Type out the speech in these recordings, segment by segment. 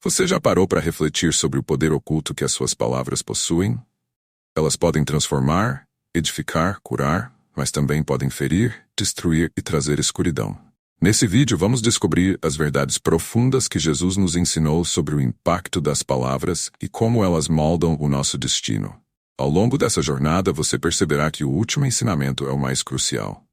Você já parou para refletir sobre o poder oculto que as suas palavras possuem? Elas podem transformar, edificar, curar, mas também podem ferir, destruir e trazer escuridão. Nesse vídeo vamos descobrir as verdades profundas que Jesus nos ensinou sobre o impacto das palavras e como elas moldam o nosso destino. Ao longo dessa jornada você perceberá que o último ensinamento é o mais crucial.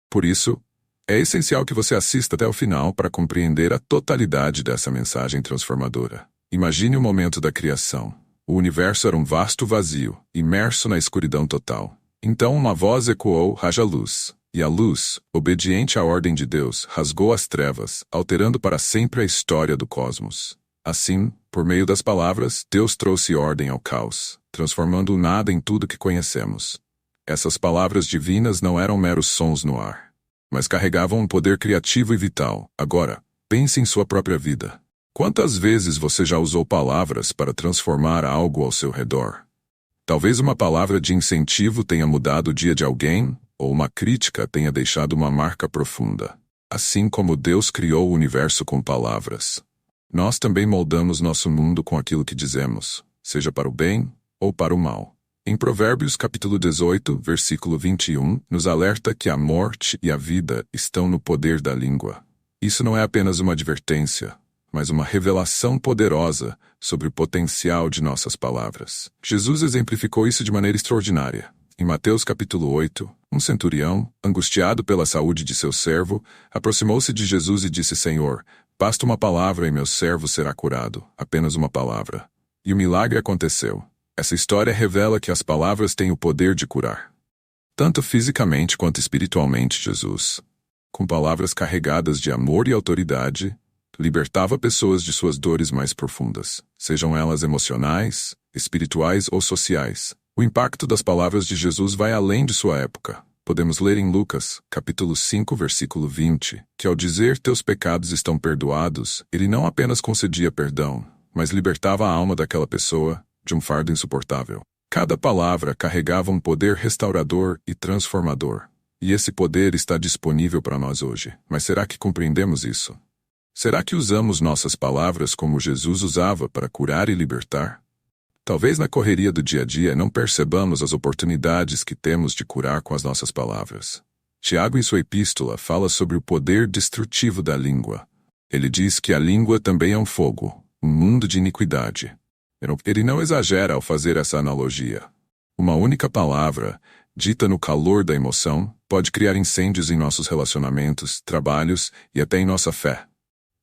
Por isso, é essencial que você assista até o final para compreender a totalidade dessa mensagem transformadora. Imagine o momento da criação. O universo era um vasto vazio, imerso na escuridão total. Então uma voz ecoou: haja luz. E a luz, obediente à ordem de Deus, rasgou as trevas, alterando para sempre a história do cosmos. Assim, por meio das palavras, Deus trouxe ordem ao caos, transformando o nada em tudo que conhecemos. Essas palavras divinas não eram meros sons no ar, mas carregavam um poder criativo e vital. Agora, pense em sua própria vida. Quantas vezes você já usou palavras para transformar algo ao seu redor? Talvez uma palavra de incentivo tenha mudado o dia de alguém, ou uma crítica tenha deixado uma marca profunda. Assim como Deus criou o universo com palavras, nós também moldamos nosso mundo com aquilo que dizemos, seja para o bem ou para o mal. Em Provérbios capítulo 18, versículo 21, nos alerta que a morte e a vida estão no poder da língua. Isso não é apenas uma advertência, mas uma revelação poderosa sobre o potencial de nossas palavras. Jesus exemplificou isso de maneira extraordinária. Em Mateus capítulo 8, um centurião, angustiado pela saúde de seu servo, aproximou-se de Jesus e disse: Senhor, basta uma palavra e meu servo será curado, apenas uma palavra. E o milagre aconteceu. Essa história revela que as palavras têm o poder de curar. Tanto fisicamente quanto espiritualmente, Jesus, com palavras carregadas de amor e autoridade, libertava pessoas de suas dores mais profundas, sejam elas emocionais, espirituais ou sociais. O impacto das palavras de Jesus vai além de sua época. Podemos ler em Lucas, capítulo 5, versículo 20, que ao dizer teus pecados estão perdoados, ele não apenas concedia perdão, mas libertava a alma daquela pessoa de um fardo insuportável. Cada palavra carregava um poder restaurador e transformador. E esse poder está disponível para nós hoje. Mas será que compreendemos isso? Será que usamos nossas palavras como Jesus usava para curar e libertar? Talvez na correria do dia a dia não percebamos as oportunidades que temos de curar com as nossas palavras. Tiago, em sua epístola, fala sobre o poder destrutivo da língua. Ele diz que a língua também é um fogo, um mundo de iniquidade. Ele não exagera ao fazer essa analogia. Uma única palavra, dita no calor da emoção, pode criar incêndios em nossos relacionamentos, trabalhos e até em nossa fé.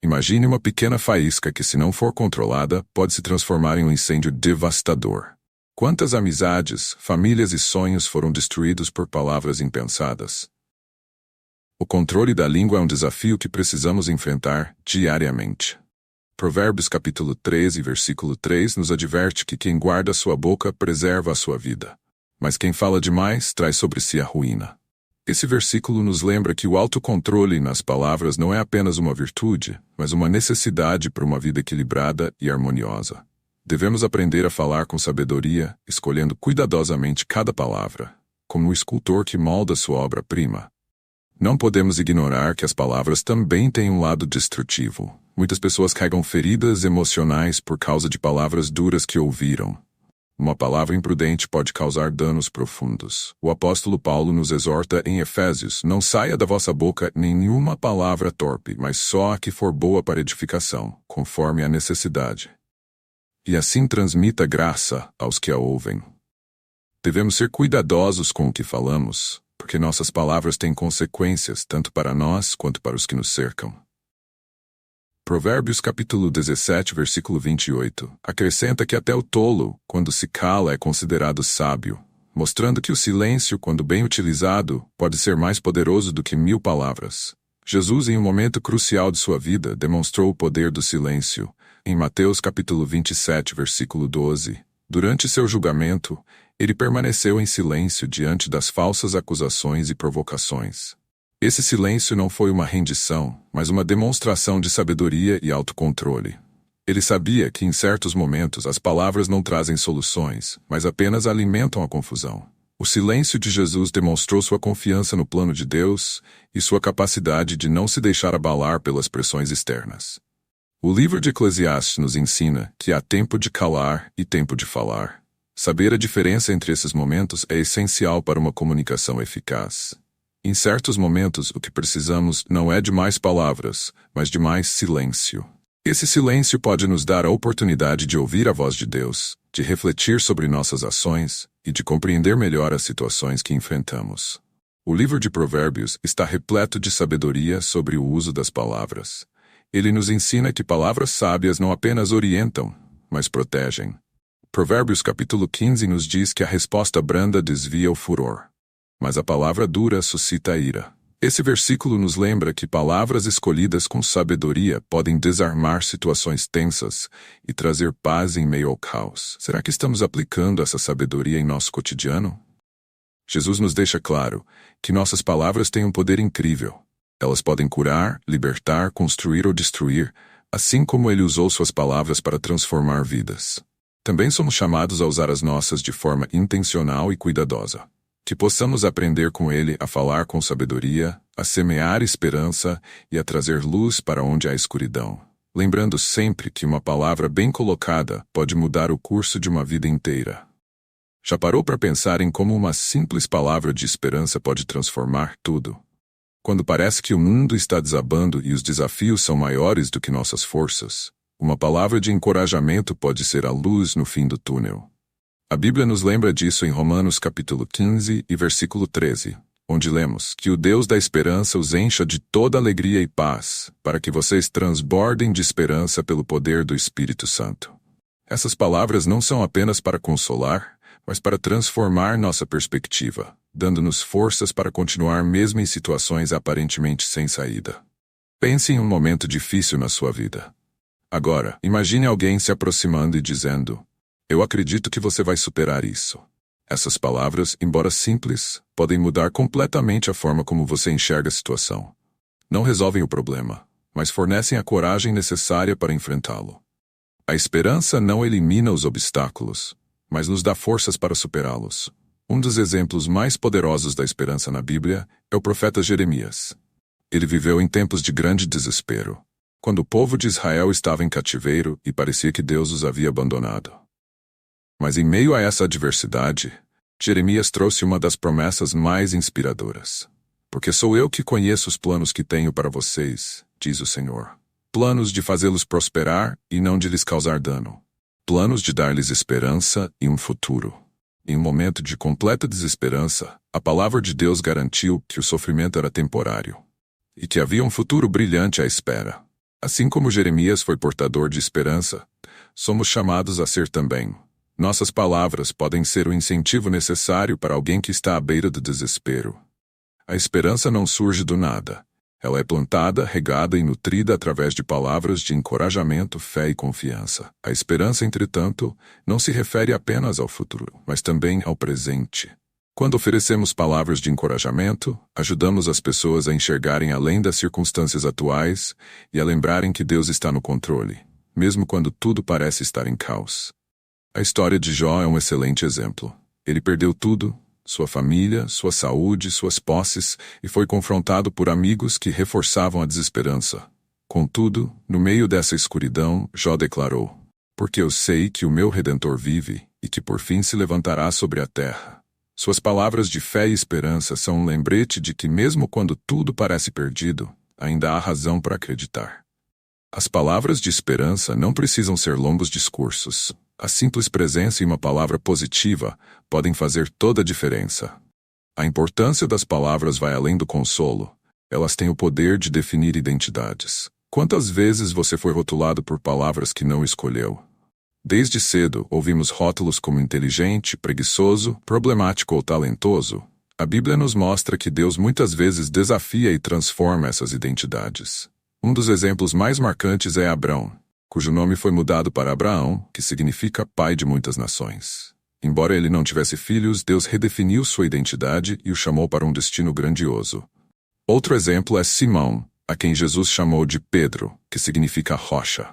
Imagine uma pequena faísca que, se não for controlada, pode se transformar em um incêndio devastador. Quantas amizades, famílias e sonhos foram destruídos por palavras impensadas? O controle da língua é um desafio que precisamos enfrentar diariamente. Provérbios capítulo 13, versículo 3 nos adverte que quem guarda sua boca preserva a sua vida, mas quem fala demais traz sobre si a ruína. Esse versículo nos lembra que o autocontrole nas palavras não é apenas uma virtude, mas uma necessidade para uma vida equilibrada e harmoniosa. Devemos aprender a falar com sabedoria, escolhendo cuidadosamente cada palavra, como o escultor que molda sua obra-prima. Não podemos ignorar que as palavras também têm um lado destrutivo. Muitas pessoas carregam feridas emocionais por causa de palavras duras que ouviram. Uma palavra imprudente pode causar danos profundos. O apóstolo Paulo nos exorta em Efésios: não saia da vossa boca nenhuma palavra torpe, mas só a que for boa para edificação, conforme a necessidade. E assim transmita graça aos que a ouvem. Devemos ser cuidadosos com o que falamos, porque nossas palavras têm consequências tanto para nós quanto para os que nos cercam. Provérbios capítulo 17, versículo 28, acrescenta que até o tolo, quando se cala, é considerado sábio, mostrando que o silêncio, quando bem utilizado, pode ser mais poderoso do que 1000 palavras. Jesus, em um momento crucial de sua vida, demonstrou o poder do silêncio. Em Mateus capítulo 27, versículo 12, durante seu julgamento, ele permaneceu em silêncio diante das falsas acusações e provocações. Esse silêncio não foi uma rendição, mas uma demonstração de sabedoria e autocontrole. Ele sabia que em certos momentos as palavras não trazem soluções, mas apenas alimentam a confusão. O silêncio de Jesus demonstrou sua confiança no plano de Deus e sua capacidade de não se deixar abalar pelas pressões externas. O livro de Eclesiastes nos ensina que há tempo de calar e tempo de falar. Saber a diferença entre esses momentos é essencial para uma comunicação eficaz. Em certos momentos, o que precisamos não é de mais palavras, mas de mais silêncio. Esse silêncio pode nos dar a oportunidade de ouvir a voz de Deus, de refletir sobre nossas ações e de compreender melhor as situações que enfrentamos. O livro de Provérbios está repleto de sabedoria sobre o uso das palavras. Ele nos ensina que palavras sábias não apenas orientam, mas protegem. Provérbios capítulo 15 nos diz que a resposta branda desvia o furor, mas a palavra dura suscita a ira. Esse versículo nos lembra que palavras escolhidas com sabedoria podem desarmar situações tensas e trazer paz em meio ao caos. Será que estamos aplicando essa sabedoria em nosso cotidiano? Jesus nos deixa claro que nossas palavras têm um poder incrível. Elas podem curar, libertar, construir ou destruir, assim como ele usou suas palavras para transformar vidas. Também somos chamados a usar as nossas de forma intencional e cuidadosa. Que possamos aprender com ele a falar com sabedoria, a semear esperança e a trazer luz para onde há escuridão. Lembrando sempre que uma palavra bem colocada pode mudar o curso de uma vida inteira. Já parou para pensar em como uma simples palavra de esperança pode transformar tudo? Quando parece que o mundo está desabando e os desafios são maiores do que nossas forças, uma palavra de encorajamento pode ser a luz no fim do túnel. A Bíblia nos lembra disso em Romanos capítulo 15 e versículo 13, onde lemos que o Deus da esperança os encha de toda alegria e paz, para que vocês transbordem de esperança pelo poder do Espírito Santo. Essas palavras não são apenas para consolar, mas para transformar nossa perspectiva, dando-nos forças para continuar mesmo em situações aparentemente sem saída. Pense em um momento difícil na sua vida. Agora, imagine alguém se aproximando e dizendo: "Eu acredito que você vai superar isso." Essas palavras, embora simples, podem mudar completamente a forma como você enxerga a situação. Não resolvem o problema, mas fornecem a coragem necessária para enfrentá-lo. A esperança não elimina os obstáculos, mas nos dá forças para superá-los. Um dos exemplos mais poderosos da esperança na Bíblia é o profeta Jeremias. Ele viveu em tempos de grande desespero, quando o povo de Israel estava em cativeiro e parecia que Deus os havia abandonado. Mas em meio a essa adversidade, Jeremias trouxe uma das promessas mais inspiradoras. "Porque sou eu que conheço os planos que tenho para vocês, diz o Senhor. Planos de fazê-los prosperar e não de lhes causar dano. Planos de dar-lhes esperança e um futuro." Em um momento de completa desesperança, a palavra de Deus garantiu que o sofrimento era temporário e que havia um futuro brilhante à espera. Assim como Jeremias foi portador de esperança, somos chamados a ser também. Nossas palavras podem ser o incentivo necessário para alguém que está à beira do desespero. A esperança não surge do nada. Ela é plantada, regada e nutrida através de palavras de encorajamento, fé e confiança. A esperança, entretanto, não se refere apenas ao futuro, mas também ao presente. Quando oferecemos palavras de encorajamento, ajudamos as pessoas a enxergarem além das circunstâncias atuais e a lembrarem que Deus está no controle, mesmo quando tudo parece estar em caos. A história de Jó é um excelente exemplo. Ele perdeu tudo: sua família, sua saúde, suas posses, e foi confrontado por amigos que reforçavam a desesperança. Contudo, no meio dessa escuridão, Jó declarou: "Porque eu sei que o meu Redentor vive e que por fim se levantará sobre a terra." Suas palavras de fé e esperança são um lembrete de que mesmo quando tudo parece perdido, ainda há razão para acreditar. As palavras de esperança não precisam ser longos discursos. A simples presença e uma palavra positiva podem fazer toda a diferença. A importância das palavras vai além do consolo. Elas têm o poder de definir identidades. Quantas vezes você foi rotulado por palavras que não escolheu? Desde cedo, ouvimos rótulos como inteligente, preguiçoso, problemático ou talentoso. A Bíblia nos mostra que Deus muitas vezes desafia e transforma essas identidades. Um dos exemplos mais marcantes é Abrão, cujo nome foi mudado para Abraão, que significa pai de muitas nações. Embora ele não tivesse filhos, Deus redefiniu sua identidade e o chamou para um destino grandioso. Outro exemplo é Simão, a quem Jesus chamou de Pedro, que significa rocha.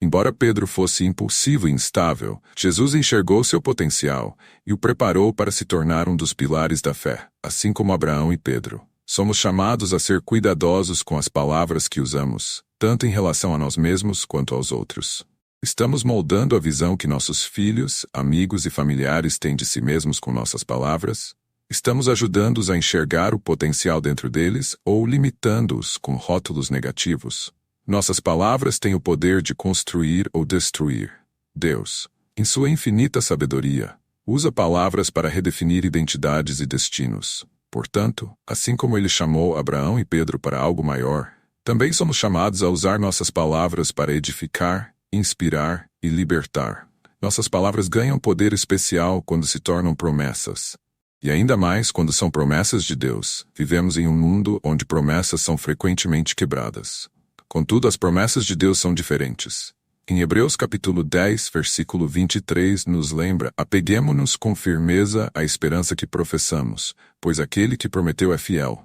Embora Pedro fosse impulsivo e instável, Jesus enxergou seu potencial e o preparou para se tornar um dos pilares da fé, assim como Abraão e Pedro. Somos chamados a ser cuidadosos com as palavras que usamos, tanto em relação a nós mesmos quanto aos outros. Estamos moldando a visão que nossos filhos, amigos e familiares têm de si mesmos com nossas palavras? Estamos ajudando-os a enxergar o potencial dentro deles ou limitando-os com rótulos negativos? Nossas palavras têm o poder de construir ou destruir. Deus, em sua infinita sabedoria, usa palavras para redefinir identidades e destinos. Portanto, assim como ele chamou Abraão e Pedro para algo maior, também somos chamados a usar nossas palavras para edificar, inspirar e libertar. Nossas palavras ganham poder especial quando se tornam promessas. E ainda mais quando são promessas de Deus. Vivemos em um mundo onde promessas são frequentemente quebradas. Contudo, as promessas de Deus são diferentes. Em Hebreus capítulo 10, versículo 23 nos lembra: apeguemo-nos com firmeza à esperança que professamos, pois aquele que prometeu é fiel.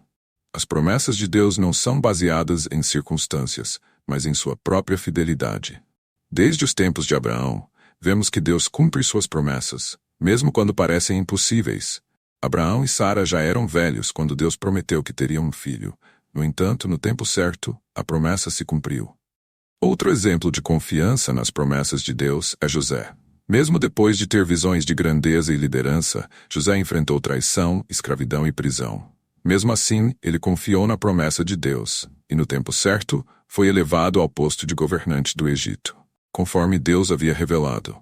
As promessas de Deus não são baseadas em circunstâncias, mas em sua própria fidelidade. Desde os tempos de Abraão, vemos que Deus cumpre suas promessas, mesmo quando parecem impossíveis. Abraão e Sara já eram velhos quando Deus prometeu que teriam um filho. No entanto, no tempo certo, a promessa se cumpriu. Outro exemplo de confiança nas promessas de Deus é José. Mesmo depois de ter visões de grandeza e liderança, José enfrentou traição, escravidão e prisão. Mesmo assim, ele confiou na promessa de Deus, e no tempo certo, foi elevado ao posto de governante do Egito, conforme Deus havia revelado.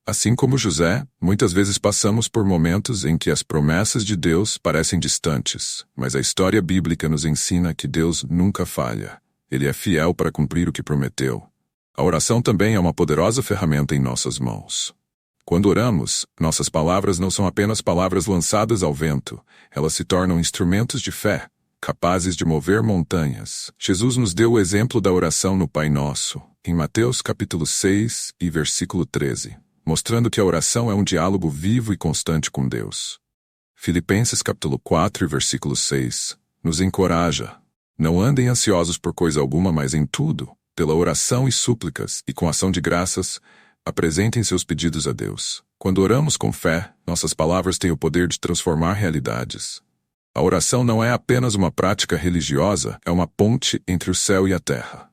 Assim como José, muitas vezes passamos por momentos em que as promessas de Deus parecem distantes, mas a história bíblica nos ensina que Deus nunca falha. Ele é fiel para cumprir o que prometeu. A oração também é uma poderosa ferramenta em nossas mãos. Quando oramos, nossas palavras não são apenas palavras lançadas ao vento, elas se tornam instrumentos de fé, capazes de mover montanhas. Jesus nos deu o exemplo da oração no Pai Nosso, em Mateus capítulo 6 e versículo 13. Mostrando que a oração é um diálogo vivo e constante com Deus. Filipenses capítulo 4 e versículo 6 nos encoraja: não andem ansiosos por coisa alguma, mas em tudo, pela oração e súplicas e com ação de graças, apresentem seus pedidos a Deus. Quando oramos com fé, nossas palavras têm o poder de transformar realidades. A oração não é apenas uma prática religiosa, é uma ponte entre o céu e a terra.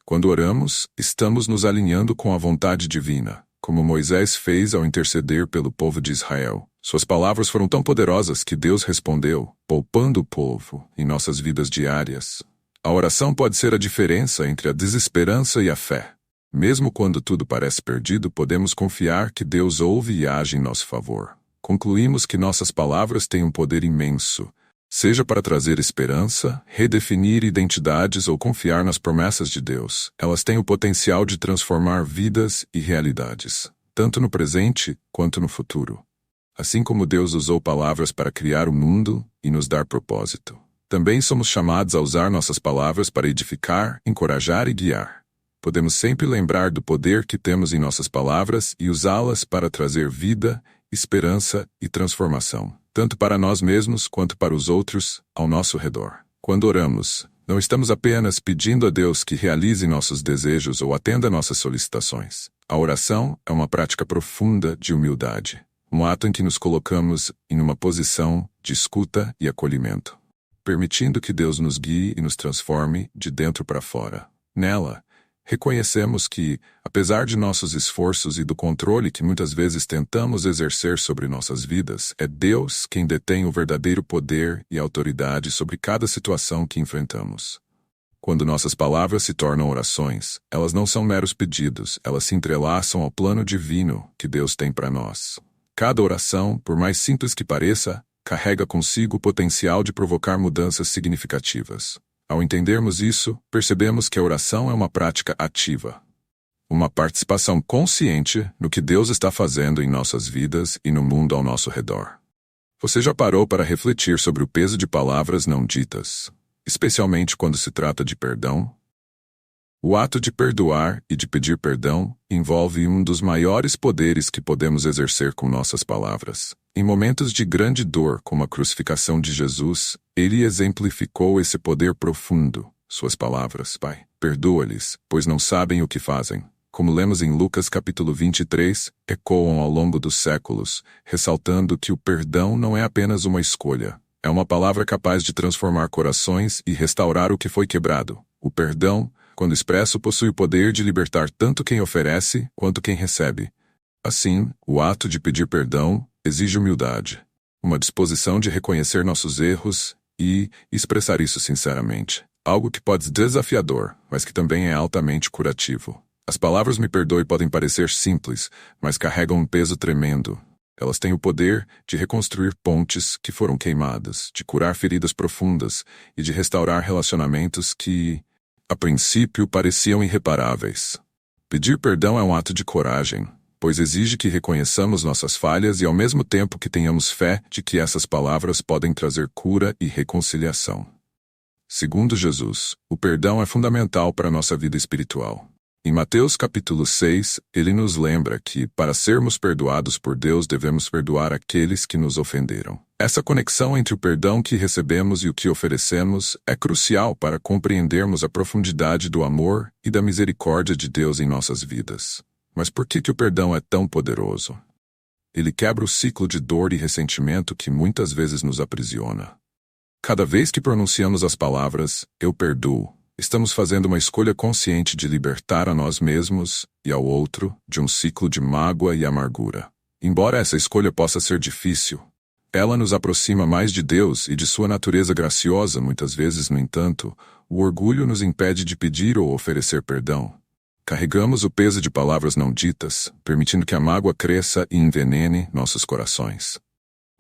Quando oramos, estamos nos alinhando com a vontade divina, como Moisés fez ao interceder pelo povo de Israel. Suas palavras foram tão poderosas que Deus respondeu, poupando o povo em nossas vidas diárias. A oração pode ser a diferença entre a desesperança e a fé. Mesmo quando tudo parece perdido, podemos confiar que Deus ouve e age em nosso favor. Concluímos que nossas palavras têm um poder imenso, seja para trazer esperança, redefinir identidades ou confiar nas promessas de Deus. Elas têm o potencial de transformar vidas e realidades, tanto no presente quanto no futuro. Assim como Deus usou palavras para criar o mundo e nos dar propósito, também somos chamados a usar nossas palavras para edificar, encorajar e guiar. Podemos sempre lembrar do poder que temos em nossas palavras e usá-las para trazer vida, esperança e transformação, tanto para nós mesmos quanto para os outros ao nosso redor. Quando oramos, não estamos apenas pedindo a Deus que realize nossos desejos ou atenda nossas solicitações. A oração é uma prática profunda de humildade, um ato em que nos colocamos em uma posição de escuta e acolhimento, permitindo que Deus nos guie e nos transforme de dentro para fora. Nela, reconhecemos que, apesar de nossos esforços e do controle que muitas vezes tentamos exercer sobre nossas vidas, é Deus quem detém o verdadeiro poder e autoridade sobre cada situação que enfrentamos. Quando nossas palavras se tornam orações, elas não são meros pedidos, elas se entrelaçam ao plano divino que Deus tem para nós. Cada oração, por mais simples que pareça, carrega consigo o potencial de provocar mudanças significativas. Ao entendermos isso, percebemos que a oração é uma prática ativa, uma participação consciente no que Deus está fazendo em nossas vidas e no mundo ao nosso redor. Você já parou para refletir sobre o peso de palavras não ditas, especialmente quando se trata de perdão? O ato de perdoar e de pedir perdão envolve um dos maiores poderes que podemos exercer com nossas palavras. Em momentos de grande dor, como a crucificação de Jesus, ele exemplificou esse poder profundo. Suas palavras: Pai, perdoa-lhes, pois não sabem o que fazem, como lemos em Lucas capítulo 23, ecoam ao longo dos séculos, ressaltando que o perdão não é apenas uma escolha, É uma palavra capaz de transformar corações e restaurar o que foi quebrado. O perdão, quando expresso, possui o poder de libertar tanto quem oferece quanto quem recebe. Assim, o ato de pedir perdão exige humildade, uma disposição de reconhecer nossos erros e expressar isso sinceramente. Algo que pode ser desafiador, mas que também é altamente curativo. As palavras "me perdoe" podem parecer simples, mas carregam um peso tremendo. Elas têm o poder de reconstruir pontes que foram queimadas, de curar feridas profundas e de restaurar relacionamentos que, a princípio, pareciam irreparáveis. Pedir perdão é um ato de coragem, pois exige que reconheçamos nossas falhas e ao mesmo tempo que tenhamos fé de que essas palavras podem trazer cura e reconciliação. Segundo Jesus, o perdão é fundamental para a nossa vida espiritual. Em Mateus capítulo 6, ele nos lembra que, para sermos perdoados por Deus, devemos perdoar aqueles que nos ofenderam. Essa conexão entre o perdão que recebemos e o que oferecemos é crucial para compreendermos a profundidade do amor e da misericórdia de Deus em nossas vidas. Mas por que o perdão é tão poderoso? Ele quebra o ciclo de dor e ressentimento que muitas vezes nos aprisiona. Cada vez que pronunciamos as palavras "eu perdoo", estamos fazendo uma escolha consciente de libertar a nós mesmos e ao outro de um ciclo de mágoa e amargura. Embora essa escolha possa ser difícil, ela nos aproxima mais de Deus e de sua natureza graciosa. Muitas vezes, no entanto, o orgulho nos impede de pedir ou oferecer perdão. Carregamos o peso de palavras não ditas, permitindo que a mágoa cresça e envenene nossos corações.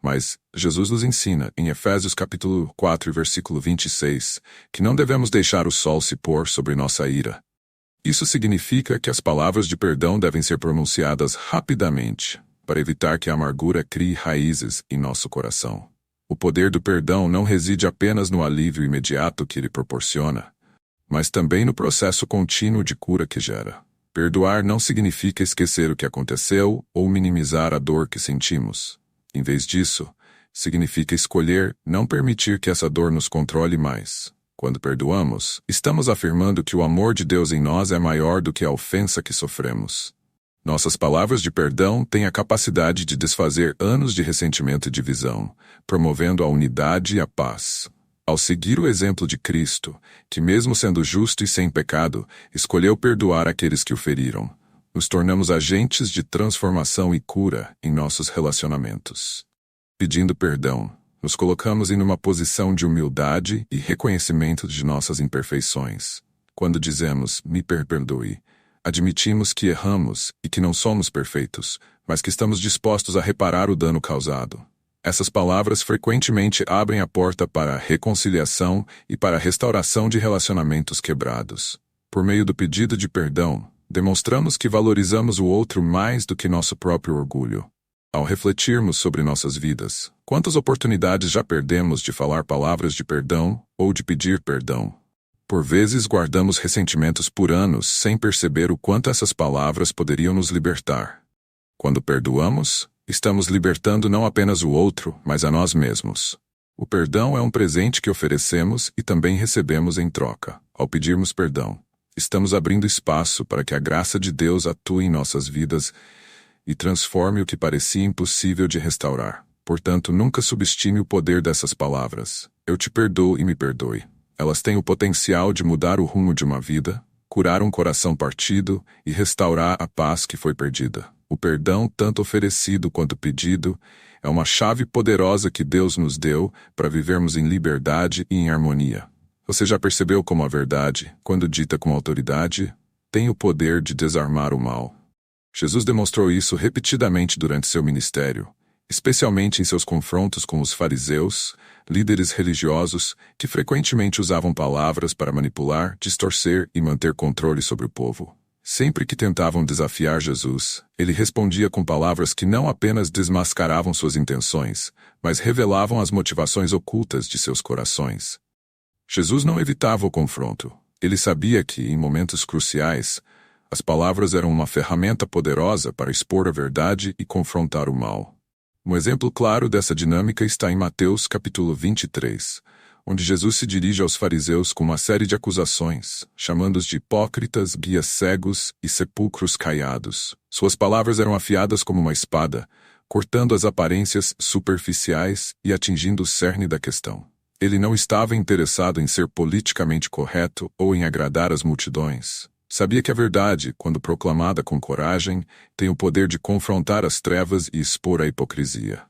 Mas Jesus nos ensina, em Efésios capítulo 4, versículo 26, que não devemos deixar o sol se pôr sobre nossa ira. Isso significa que as palavras de perdão devem ser pronunciadas rapidamente, para evitar que a amargura crie raízes em nosso coração. O poder do perdão não reside apenas no alívio imediato que ele proporciona, mas também no processo contínuo de cura que gera. Perdoar não significa esquecer o que aconteceu ou minimizar a dor que sentimos. Em vez disso, significa escolher não permitir que essa dor nos controle mais. Quando perdoamos, estamos afirmando que o amor de Deus em nós é maior do que a ofensa que sofremos. Nossas palavras de perdão têm a capacidade de desfazer anos de ressentimento e divisão, promovendo a unidade e a paz. Ao seguir o exemplo de Cristo, que mesmo sendo justo e sem pecado, escolheu perdoar aqueles que o feriram, nos tornamos agentes de transformação e cura em nossos relacionamentos. Pedindo perdão, nos colocamos em uma posição de humildade e reconhecimento de nossas imperfeições. Quando dizemos "me perdoe", admitimos que erramos e que não somos perfeitos, mas que estamos dispostos a reparar o dano causado. Essas palavras frequentemente abrem a porta para a reconciliação e para a restauração de relacionamentos quebrados. Por meio do pedido de perdão, demonstramos que valorizamos o outro mais do que nosso próprio orgulho. Ao refletirmos sobre nossas vidas, quantas oportunidades já perdemos de falar palavras de perdão ou de pedir perdão? Por vezes guardamos ressentimentos por anos sem perceber o quanto essas palavras poderiam nos libertar. Quando perdoamos, estamos libertando não apenas o outro, mas a nós mesmos. O perdão é um presente que oferecemos e também recebemos em troca. Ao pedirmos perdão, estamos abrindo espaço para que a graça de Deus atue em nossas vidas e transforme o que parecia impossível de restaurar. Portanto, nunca subestime o poder dessas palavras. Eu te perdoo e me perdoe. Elas têm o potencial de mudar o rumo de uma vida, curar um coração partido e restaurar a paz que foi perdida. O perdão, tanto oferecido quanto pedido, é uma chave poderosa que Deus nos deu para vivermos em liberdade e em harmonia. Você já percebeu como a verdade, quando dita com autoridade, tem o poder de desarmar o mal? Jesus demonstrou isso repetidamente durante seu ministério, especialmente em seus confrontos com os fariseus, líderes religiosos que frequentemente usavam palavras para manipular, distorcer e manter controle sobre o povo. Sempre que tentavam desafiar Jesus, ele respondia com palavras que não apenas desmascaravam suas intenções, mas revelavam as motivações ocultas de seus corações. Jesus não evitava o confronto. Ele sabia que, em momentos cruciais, as palavras eram uma ferramenta poderosa para expor a verdade e confrontar o mal. Um exemplo claro dessa dinâmica está em Mateus capítulo 23, onde Jesus se dirige aos fariseus com uma série de acusações, chamando-os de hipócritas, guias cegos e sepulcros caiados. Suas palavras eram afiadas como uma espada, cortando as aparências superficiais e atingindo o cerne da questão. Ele não estava interessado em ser politicamente correto ou em agradar as multidões. Sabia que a verdade, quando proclamada com coragem, tem o poder de confrontar as trevas e expor a hipocrisia.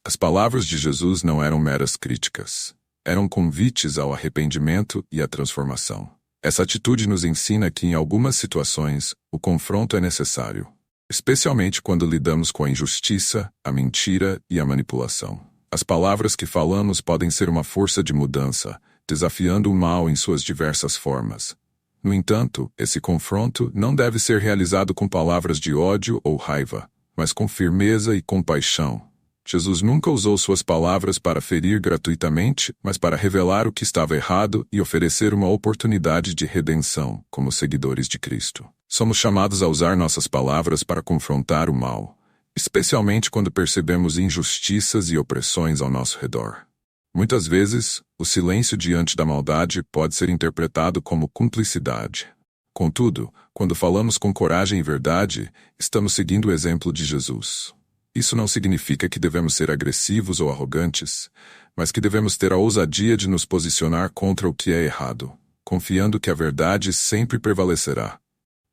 As palavras de Jesus não eram meras críticas. Eram convites ao arrependimento e à transformação. Essa atitude nos ensina que, em algumas situações, o confronto é necessário, especialmente quando lidamos com a injustiça, a mentira e a manipulação. As palavras que falamos podem ser uma força de mudança, desafiando o mal em suas diversas formas. No entanto, esse confronto não deve ser realizado com palavras de ódio ou raiva, mas com firmeza e compaixão. Jesus nunca usou suas palavras para ferir gratuitamente, mas para revelar o que estava errado e oferecer uma oportunidade de redenção, como seguidores de Cristo. Somos chamados a usar nossas palavras para confrontar o mal, especialmente quando percebemos injustiças e opressões ao nosso redor. Muitas vezes, o silêncio diante da maldade pode ser interpretado como cumplicidade. Contudo, quando falamos com coragem e verdade, estamos seguindo o exemplo de Jesus. Isso não significa que devemos ser agressivos ou arrogantes, mas que devemos ter a ousadia de nos posicionar contra o que é errado, confiando que a verdade sempre prevalecerá.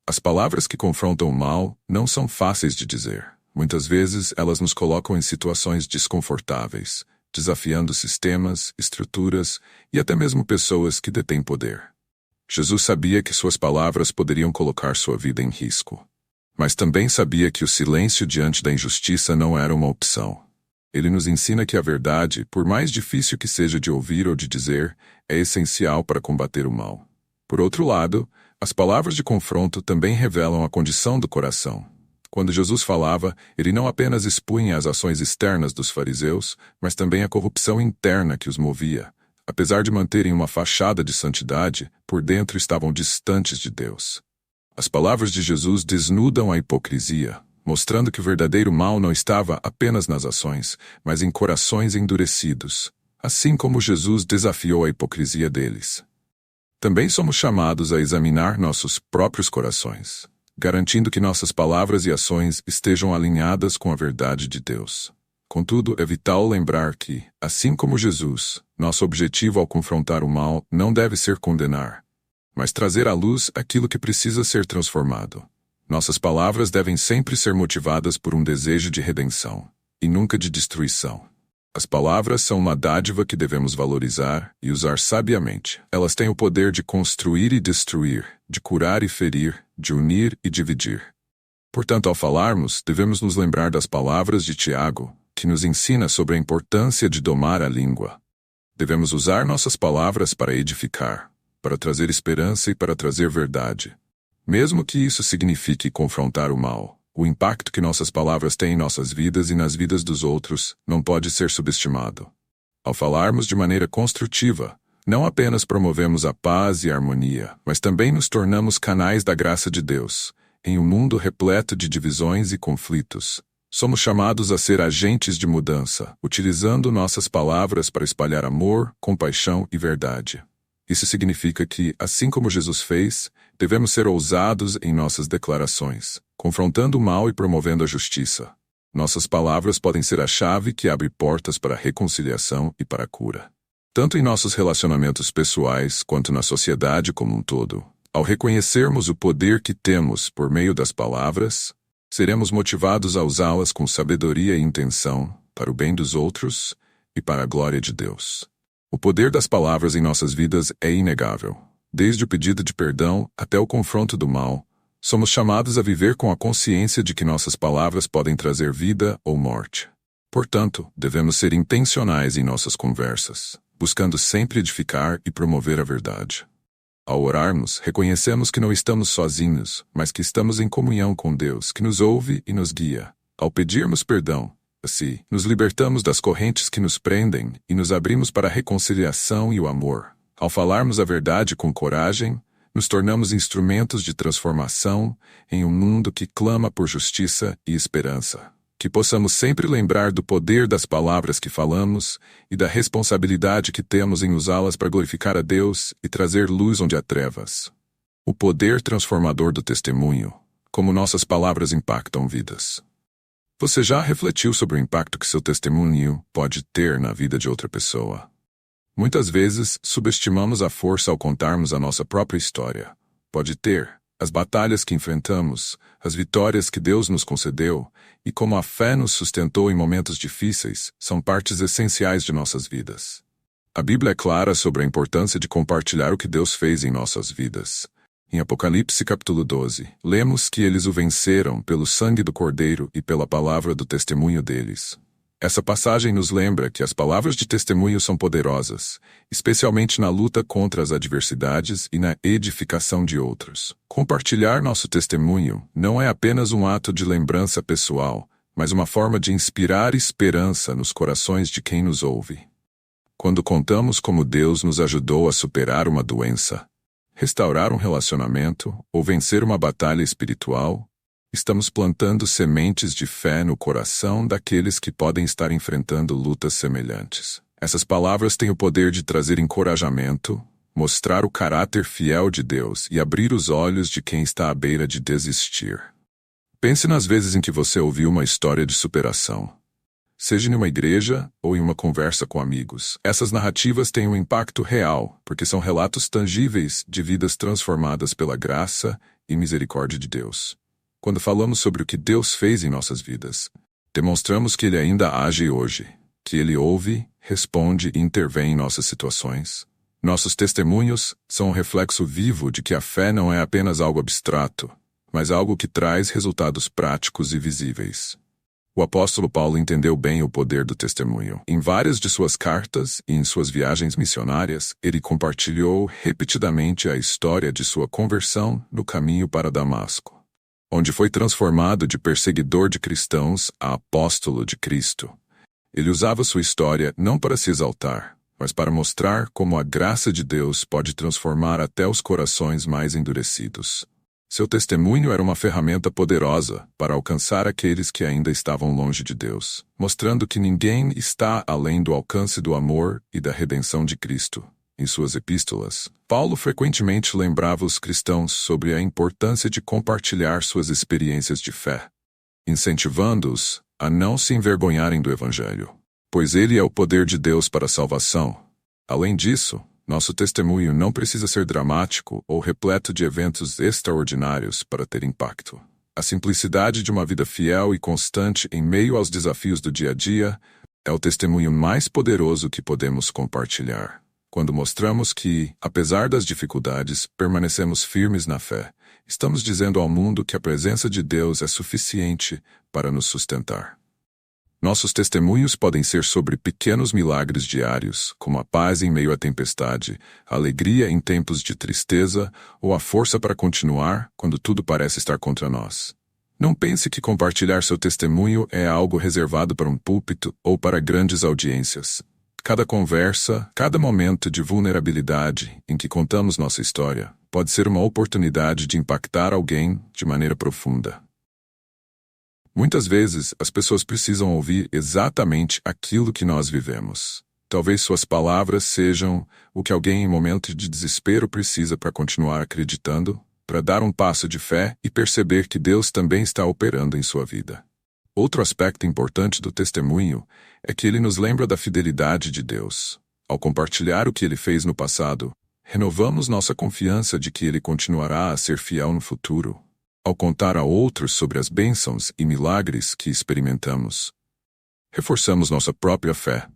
As palavras que confrontam o mal não são fáceis de dizer. Muitas vezes, elas nos colocam em situações desconfortáveis, desafiando sistemas, estruturas e até mesmo pessoas que detêm poder. Jesus sabia que suas palavras poderiam colocar sua vida em risco. Mas também sabia que o silêncio diante da injustiça não era uma opção. Ele nos ensina que a verdade, por mais difícil que seja de ouvir ou de dizer, é essencial para combater o mal. Por outro lado, as palavras de confronto também revelam a condição do coração. Quando Jesus falava, ele não apenas expunha as ações externas dos fariseus, mas também a corrupção interna que os movia. Apesar de manterem uma fachada de santidade, por dentro estavam distantes de Deus. As palavras de Jesus desnudam a hipocrisia, mostrando que o verdadeiro mal não estava apenas nas ações, mas em corações endurecidos, assim como Jesus desafiou a hipocrisia deles. Também somos chamados a examinar nossos próprios corações, garantindo que nossas palavras e ações estejam alinhadas com a verdade de Deus. Contudo, é vital lembrar que, assim como Jesus, nosso objetivo ao confrontar o mal não deve ser condenar, mas trazer à luz aquilo que precisa ser transformado. Nossas palavras devem sempre ser motivadas por um desejo de redenção, e nunca de destruição. As palavras são uma dádiva que devemos valorizar e usar sabiamente. Elas têm o poder de construir e destruir, de curar e ferir, de unir e dividir. Portanto, ao falarmos, devemos nos lembrar das palavras de Tiago, que nos ensina sobre a importância de domar a língua. Devemos usar nossas palavras para edificar, para trazer esperança e para trazer verdade. Mesmo que isso signifique confrontar o mal, o impacto que nossas palavras têm em nossas vidas e nas vidas dos outros não pode ser subestimado. Ao falarmos de maneira construtiva, não apenas promovemos a paz e a harmonia, mas também nos tornamos canais da graça de Deus, em um mundo repleto de divisões e conflitos. Somos chamados a ser agentes de mudança, utilizando nossas palavras para espalhar amor, compaixão e verdade. Isso significa que, assim como Jesus fez, devemos ser ousados em nossas declarações, confrontando o mal e promovendo a justiça. Nossas palavras podem ser a chave que abre portas para a reconciliação e para a cura. Tanto em nossos relacionamentos pessoais quanto na sociedade como um todo. Ao reconhecermos o poder que temos por meio das palavras, seremos motivados a usá-las com sabedoria e intenção, para o bem dos outros e para a glória de Deus. O poder das palavras em nossas vidas é inegável. Desde o pedido de perdão até o confronto do mal, somos chamados a viver com a consciência de que nossas palavras podem trazer vida ou morte. Portanto, devemos ser intencionais em nossas conversas, buscando sempre edificar e promover a verdade. Ao orarmos, reconhecemos que não estamos sozinhos, mas que estamos em comunhão com Deus, que nos ouve e nos guia. Ao pedirmos perdão, assim, nos libertamos das correntes que nos prendem e nos abrimos para a reconciliação e o amor. Ao falarmos a verdade com coragem, nos tornamos instrumentos de transformação em um mundo que clama por justiça e esperança. Que possamos sempre lembrar do poder das palavras que falamos e da responsabilidade que temos em usá-las para glorificar a Deus e trazer luz onde há trevas. O poder transformador do testemunho, como nossas palavras impactam vidas. Você já refletiu sobre o impacto que seu testemunho pode ter na vida de outra pessoa? Muitas vezes, subestimamos a força ao contarmos a nossa própria história. Pode ter as batalhas que enfrentamos, as vitórias que Deus nos concedeu e como a fé nos sustentou em momentos difíceis são partes essenciais de nossas vidas. A Bíblia é clara sobre a importância de compartilhar o que Deus fez em nossas vidas. Em Apocalipse capítulo 12, lemos que eles o venceram pelo sangue do Cordeiro e pela palavra do testemunho deles. Essa passagem nos lembra que as palavras de testemunho são poderosas, especialmente na luta contra as adversidades e na edificação de outros. Compartilhar nosso testemunho não é apenas um ato de lembrança pessoal, mas uma forma de inspirar esperança nos corações de quem nos ouve. Quando contamos como Deus nos ajudou a superar uma doença, restaurar um relacionamento ou vencer uma batalha espiritual, estamos plantando sementes de fé no coração daqueles que podem estar enfrentando lutas semelhantes. Essas palavras têm o poder de trazer encorajamento, mostrar o caráter fiel de Deus e abrir os olhos de quem está à beira de desistir. Pense nas vezes em que você ouviu uma história de superação. Seja em uma igreja ou em uma conversa com amigos. Essas narrativas têm um impacto real, porque são relatos tangíveis de vidas transformadas pela graça e misericórdia de Deus. Quando falamos sobre o que Deus fez em nossas vidas, demonstramos que Ele ainda age hoje, que Ele ouve, responde e intervém em nossas situações. Nossos testemunhos são um reflexo vivo de que a fé não é apenas algo abstrato, mas algo que traz resultados práticos e visíveis. O apóstolo Paulo entendeu bem o poder do testemunho. Em várias de suas cartas e em suas viagens missionárias, ele compartilhou repetidamente a história de sua conversão no caminho para Damasco, onde foi transformado de perseguidor de cristãos a apóstolo de Cristo. Ele usava sua história não para se exaltar, mas para mostrar como a graça de Deus pode transformar até os corações mais endurecidos. Seu testemunho era uma ferramenta poderosa para alcançar aqueles que ainda estavam longe de Deus, mostrando que ninguém está além do alcance do amor e da redenção de Cristo. Em suas epístolas, Paulo frequentemente lembrava os cristãos sobre a importância de compartilhar suas experiências de fé, incentivando-os a não se envergonharem do Evangelho, pois ele é o poder de Deus para a salvação. Além disso, nosso testemunho não precisa ser dramático ou repleto de eventos extraordinários para ter impacto. A simplicidade de uma vida fiel e constante em meio aos desafios do dia a dia é o testemunho mais poderoso que podemos compartilhar. Quando mostramos que, apesar das dificuldades, permanecemos firmes na fé, estamos dizendo ao mundo que a presença de Deus é suficiente para nos sustentar. Nossos testemunhos podem ser sobre pequenos milagres diários, como a paz em meio à tempestade, a alegria em tempos de tristeza ou a força para continuar quando tudo parece estar contra nós. Não pense que compartilhar seu testemunho é algo reservado para um púlpito ou para grandes audiências. Cada conversa, cada momento de vulnerabilidade em que contamos nossa história, pode ser uma oportunidade de impactar alguém de maneira profunda. Muitas vezes, as pessoas precisam ouvir exatamente aquilo que nós vivemos. Talvez suas palavras sejam o que alguém em momento de desespero precisa para continuar acreditando, para dar um passo de fé e perceber que Deus também está operando em sua vida. Outro aspecto importante do testemunho é que ele nos lembra da fidelidade de Deus. Ao compartilhar o que ele fez no passado, renovamos nossa confiança de que ele continuará a ser fiel no futuro. Ao contar a outros sobre as bênçãos e milagres que experimentamos, reforçamos nossa própria fé.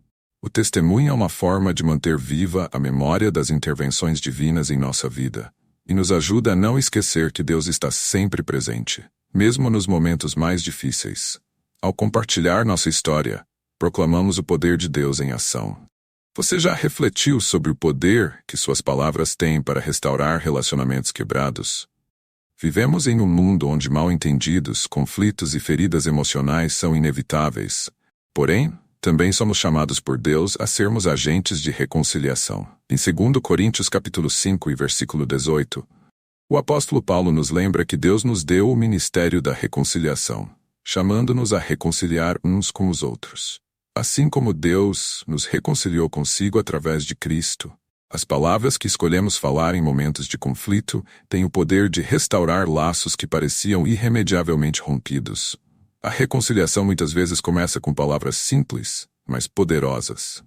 O testemunho é uma forma de manter viva a memória das intervenções divinas em nossa vida, e nos ajuda a não esquecer que Deus está sempre presente, mesmo nos momentos mais difíceis. Ao compartilhar nossa história, proclamamos o poder de Deus em ação. Você já refletiu sobre o poder que suas palavras têm para restaurar relacionamentos quebrados? Vivemos em um mundo onde mal-entendidos, conflitos e feridas emocionais são inevitáveis. Porém, também somos chamados por Deus a sermos agentes de reconciliação. Em 2 Coríntios capítulo 5 e versículo 18, o apóstolo Paulo nos lembra que Deus nos deu o ministério da reconciliação, chamando-nos a reconciliar uns com os outros. Assim como Deus nos reconciliou consigo através de Cristo, as palavras que escolhemos falar em momentos de conflito têm o poder de restaurar laços que pareciam irremediavelmente rompidos. A reconciliação muitas vezes começa com palavras simples, mas poderosas.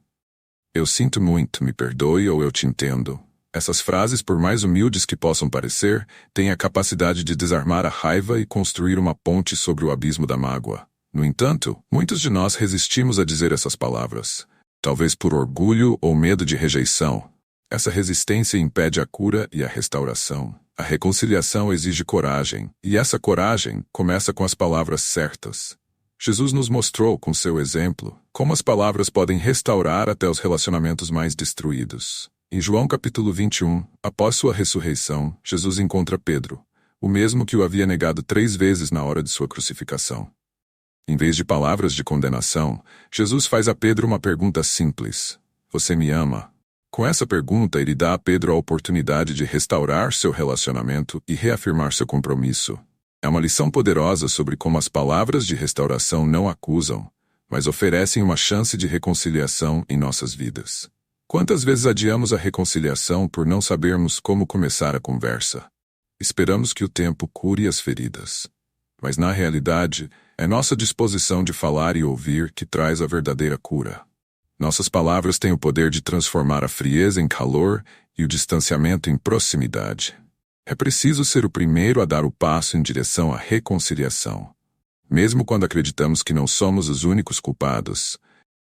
Eu sinto muito, me perdoe ou eu te entendo. Essas frases, por mais humildes que possam parecer, têm a capacidade de desarmar a raiva e construir uma ponte sobre o abismo da mágoa. No entanto, muitos de nós resistimos a dizer essas palavras, talvez por orgulho ou medo de rejeição. Essa resistência impede a cura e a restauração. A reconciliação exige coragem, e essa coragem começa com as palavras certas. Jesus nos mostrou, com seu exemplo, como as palavras podem restaurar até os relacionamentos mais destruídos. Em João capítulo 21, após sua ressurreição, Jesus encontra Pedro, o mesmo que o havia negado 3 vezes na hora de sua crucificação. Em vez de palavras de condenação, Jesus faz a Pedro uma pergunta simples: Você me ama? Com essa pergunta, ele dá a Pedro a oportunidade de restaurar seu relacionamento e reafirmar seu compromisso. É uma lição poderosa sobre como as palavras de restauração não acusam, mas oferecem uma chance de reconciliação em nossas vidas. Quantas vezes adiamos a reconciliação por não sabermos como começar a conversa? Esperamos que o tempo cure as feridas. Mas na realidade, é nossa disposição de falar e ouvir que traz a verdadeira cura. Nossas palavras têm o poder de transformar a frieza em calor e o distanciamento em proximidade. É preciso ser o primeiro a dar o passo em direção à reconciliação. Mesmo quando acreditamos que não somos os únicos culpados,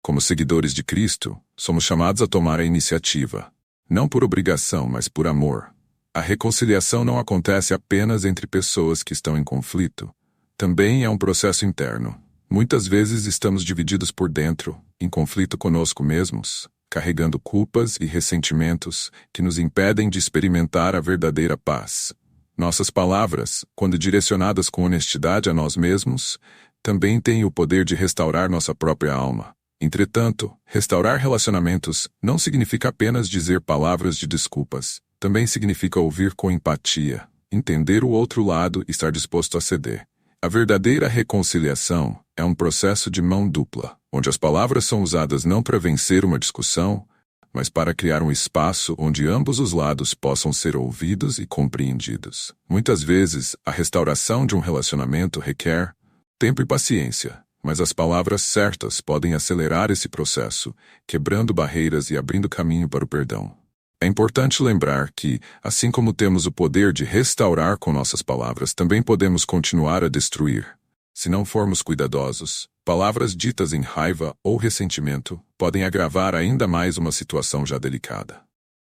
como seguidores de Cristo, somos chamados a tomar a iniciativa, não por obrigação, mas por amor. A reconciliação não acontece apenas entre pessoas que estão em conflito. Também é um processo interno. Muitas vezes estamos divididos por dentro, em conflito conosco mesmos, carregando culpas e ressentimentos que nos impedem de experimentar a verdadeira paz. Nossas palavras, quando direcionadas com honestidade a nós mesmos, também têm o poder de restaurar nossa própria alma. Entretanto, restaurar relacionamentos não significa apenas dizer palavras de desculpas. Também significa ouvir com empatia, entender o outro lado e estar disposto a ceder. A verdadeira reconciliação é um processo de mão dupla, onde as palavras são usadas não para vencer uma discussão, mas para criar um espaço onde ambos os lados possam ser ouvidos e compreendidos. Muitas vezes, a restauração de um relacionamento requer tempo e paciência, mas as palavras certas podem acelerar esse processo, quebrando barreiras e abrindo caminho para o perdão. É importante lembrar que, assim como temos o poder de restaurar com nossas palavras, também podemos continuar a destruir. Se não formos cuidadosos, palavras ditas em raiva ou ressentimento podem agravar ainda mais uma situação já delicada.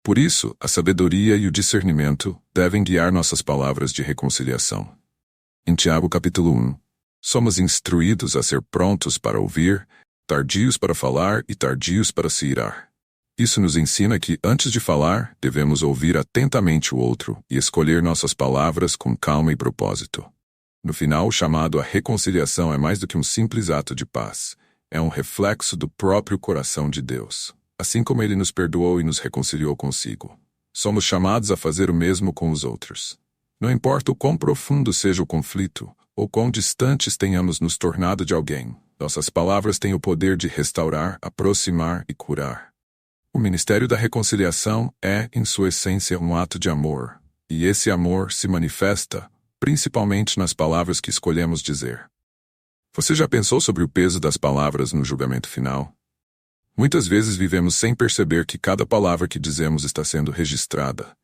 Por isso, a sabedoria e o discernimento devem guiar nossas palavras de reconciliação. Em Tiago capítulo 1, somos instruídos a ser prontos para ouvir, tardios para falar e tardios para se irar. Isso nos ensina que, antes de falar, devemos ouvir atentamente o outro e escolher nossas palavras com calma e propósito. No final, o chamado à reconciliação é mais do que um simples ato de paz. É um reflexo do próprio coração de Deus. Assim como Ele nos perdoou e nos reconciliou consigo, somos chamados a fazer o mesmo com os outros. Não importa o quão profundo seja o conflito, ou quão distantes tenhamos nos tornado de alguém, nossas palavras têm o poder de restaurar, aproximar e curar. O ministério da reconciliação é, em sua essência, um ato de amor, e esse amor se manifesta, principalmente nas palavras que escolhemos dizer. Você já pensou sobre o peso das palavras no julgamento final? Muitas vezes vivemos sem perceber que cada palavra que dizemos está sendo registrada,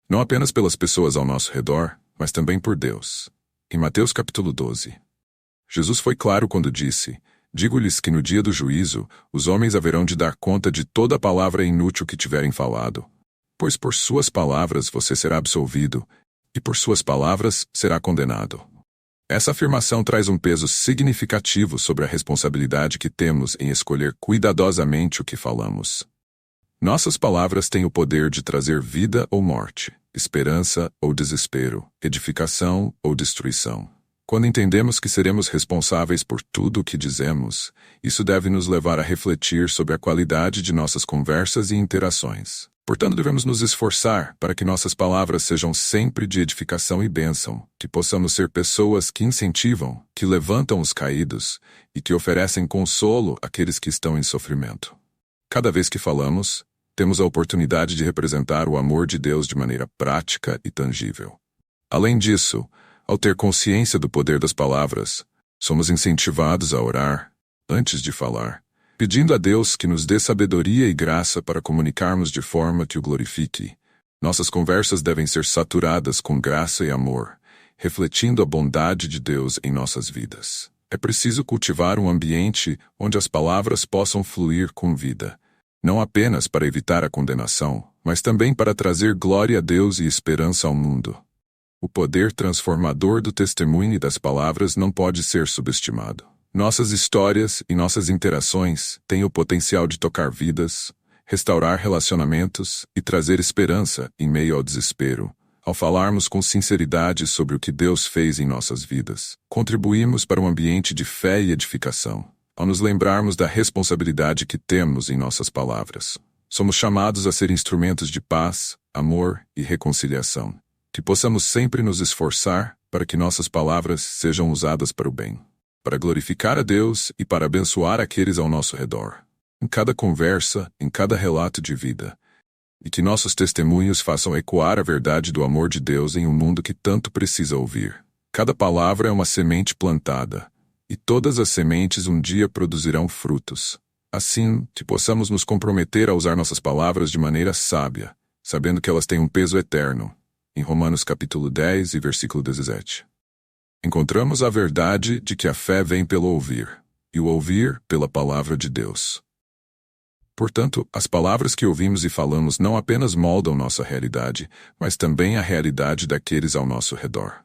não apenas pelas pessoas ao nosso redor, mas também por Deus. Em Mateus capítulo 12, Jesus foi claro quando disse: Digo-lhes que no dia do juízo, os homens haverão de dar conta de toda palavra inútil que tiverem falado. Pois por suas palavras você será absolvido, e por suas palavras será condenado. Essa afirmação traz um peso significativo sobre a responsabilidade que temos em escolher cuidadosamente o que falamos. Nossas palavras têm o poder de trazer vida ou morte, esperança ou desespero, edificação ou destruição. Quando entendemos que seremos responsáveis por tudo o que dizemos, isso deve nos levar a refletir sobre a qualidade de nossas conversas e interações. Portanto, devemos nos esforçar para que nossas palavras sejam sempre de edificação e bênção, que possamos ser pessoas que incentivam, que levantam os caídos e que oferecem consolo àqueles que estão em sofrimento. Cada vez que falamos, temos a oportunidade de representar o amor de Deus de maneira prática e tangível. Além disso, ao ter consciência do poder das palavras, Somos incentivados a orar, antes de falar, pedindo a Deus que nos dê sabedoria e graça para comunicarmos de forma que o glorifique. Nossas conversas devem ser saturadas com graça e amor, refletindo a bondade de Deus em nossas vidas. É preciso cultivar um ambiente onde as palavras possam fluir com vida, não apenas para evitar a condenação, mas também para trazer glória a Deus e esperança ao mundo. O poder transformador do testemunho e das palavras não pode ser subestimado. Nossas histórias e nossas interações têm o potencial de tocar vidas, restaurar relacionamentos e trazer esperança em meio ao desespero. Ao falarmos com sinceridade sobre o que Deus fez em nossas vidas, contribuímos para um ambiente de fé e edificação. Ao nos lembrarmos da responsabilidade que temos em nossas palavras, somos chamados a ser instrumentos de paz, amor e reconciliação. Que possamos sempre nos esforçar para que nossas palavras sejam usadas para o bem, para glorificar a Deus e para abençoar aqueles ao nosso redor. Em cada conversa, em cada relato de vida, e que nossos testemunhos façam ecoar a verdade do amor de Deus em um mundo que tanto precisa ouvir. Cada palavra é uma semente plantada, e todas as sementes um dia produzirão frutos. Assim, que possamos nos comprometer a usar nossas palavras de maneira sábia, sabendo que elas têm um peso eterno. Em Romanos capítulo 10 e versículo 17. Encontramos a verdade de que a fé vem pelo ouvir, e o ouvir pela palavra de Deus. Portanto, as palavras que ouvimos e falamos não apenas moldam nossa realidade, mas também a realidade daqueles ao nosso redor.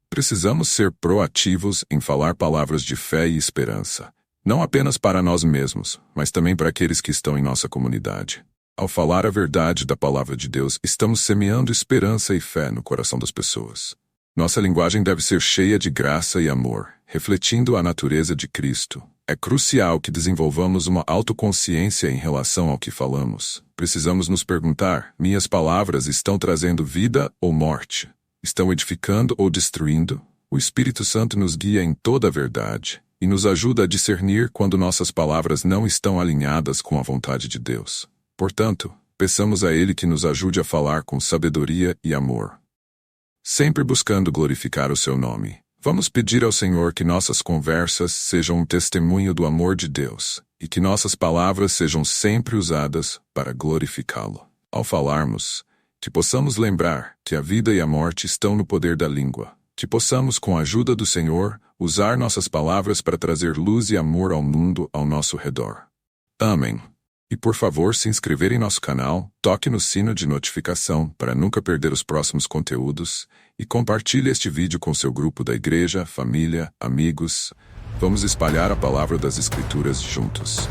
Precisamos ser proativos em falar palavras de fé e esperança, não apenas para nós mesmos, mas também para aqueles que estão em nossa comunidade. Ao falar a verdade da palavra de Deus, estamos semeando esperança e fé no coração das pessoas. Nossa linguagem deve ser cheia de graça e amor, refletindo a natureza de Cristo. É crucial que desenvolvamos uma autoconsciência em relação ao que falamos. Precisamos nos perguntar: minhas palavras estão trazendo vida ou morte? Estão edificando ou destruindo? O Espírito Santo nos guia em toda a verdade e nos ajuda a discernir quando nossas palavras não estão alinhadas com a vontade de Deus. Portanto, peçamos a Ele que nos ajude a falar com sabedoria e amor, sempre buscando glorificar o seu nome. Vamos pedir ao Senhor que nossas conversas sejam um testemunho do amor de Deus e que nossas palavras sejam sempre usadas para glorificá-lo. Ao falarmos, que possamos lembrar que a vida e a morte estão no poder da língua. Que possamos, com a ajuda do Senhor, usar nossas palavras para trazer luz e amor ao mundo ao nosso redor. Amém. E por favor, se inscrever em nosso canal, toque no sino de notificação para nunca perder os próximos conteúdos e compartilhe este vídeo com seu grupo da igreja, família, amigos. Vamos espalhar a palavra das Escrituras juntos.